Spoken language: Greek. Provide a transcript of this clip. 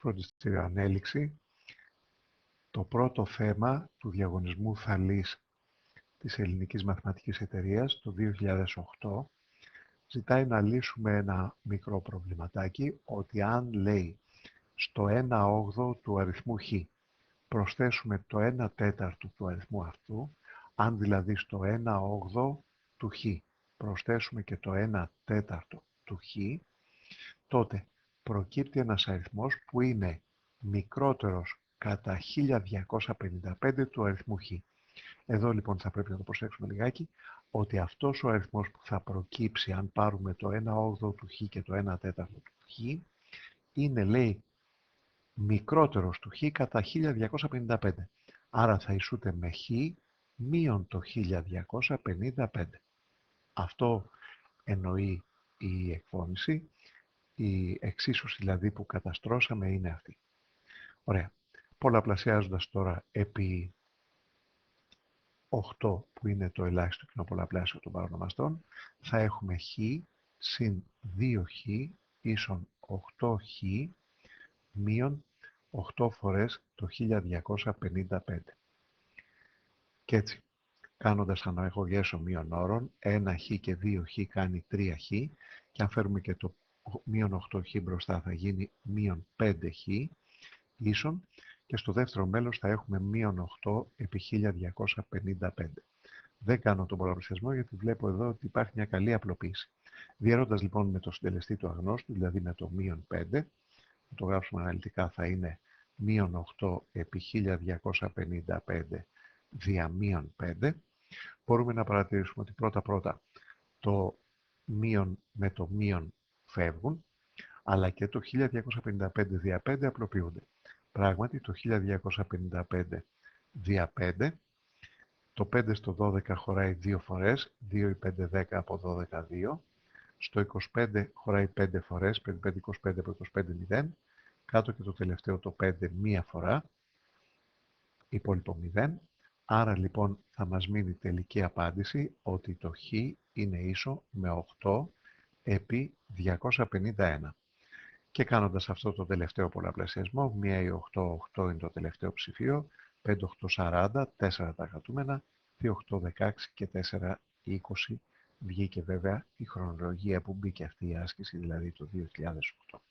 φροντιστήριο ανέλυξη. Το πρώτο θέμα του διαγωνισμού Θαλής της Ελληνικής Μαθηματικής Εταιρείας το 2008 ζητάει να λύσουμε ένα μικρό προβληματάκι, ότι αν λέει στο 1/8 του αριθμού χ προσθέσουμε το 1/4 του αριθμού αυτού, αν δηλαδή στο 1/8 του χ προσθέσουμε και το 1/4 του χ, τότε προκύπτει ένας αριθμός που είναι μικρότερος κατά 1255 του αριθμού χ. Εδώ λοιπόν θα πρέπει να το προσέξουμε λιγάκι, ότι αυτός ο αριθμός που θα προκύψει αν πάρουμε το 1/8 του χ και το 1/4 του χ, είναι, λέει, μικρότερος του χ κατά 1255. Άρα θα ισούται με χ μείον το 1255. Αυτό εννοεί η εκφώνηση. Η εξίσωση δηλαδή που καταστρώσαμε είναι αυτή. Ωραία. Πολλαπλασιάζοντας τώρα επί 8, που είναι το ελάχιστο κοινό πολλαπλάσιο των παρονομαστών, θα έχουμε χ συν 2χ ίσον 8χ μείον 8 φορές το 1255. Και έτσι, κάνοντας αναγωγές ομοίων όρων, 1χ και 2χ κάνει 3χ, και αν φέρουμε και το μείον 8χ μπροστά θα γίνει μείον 5χ ίσον, και στο δεύτερο μέλος θα έχουμε μείον 8 επί 1255. Δεν κάνω τον πολλαπλασιασμό γιατί βλέπω εδώ ότι υπάρχει μια καλή απλοποίηση. Διαιρώντας λοιπόν με το συντελεστή του αγνώστου, δηλαδή με το μείον 5, θα το γράψουμε αναλυτικά, θα είναι μείον 8 επί 1255 δια μείον 5. Μπορούμε να παρατηρήσουμε ότι πρώτα-πρώτα το μείον με το μείον φεύγουν, αλλά και το 1255 δια 5 απλοποιούνται. Πράγματι, το 1255 δια 5, το 5 στο 12 χωράει 2 φορές, 2 ή 5 10 από 12 2, στο 25 χωράει 5 φορές, 5 5 25 από 25 0, κάτω και το τελευταίο το 5 μία φορά, υπόλοιπο 0. Άρα λοιπόν θα μας μείνει τελική απάντηση ότι το χ είναι ίσο με 8 επί 251. Και κάνοντας αυτό το τελευταίο πολλαπλασιασμό, 1 ή 8, 8 είναι το τελευταίο ψηφίο, 5, 8, 40, 4 τα κρατούμενα, 2, 8, 16 και 4, 20. Βγήκε βέβαια η χρονολογία που μπήκε αυτή η άσκηση, δηλαδή το 2008.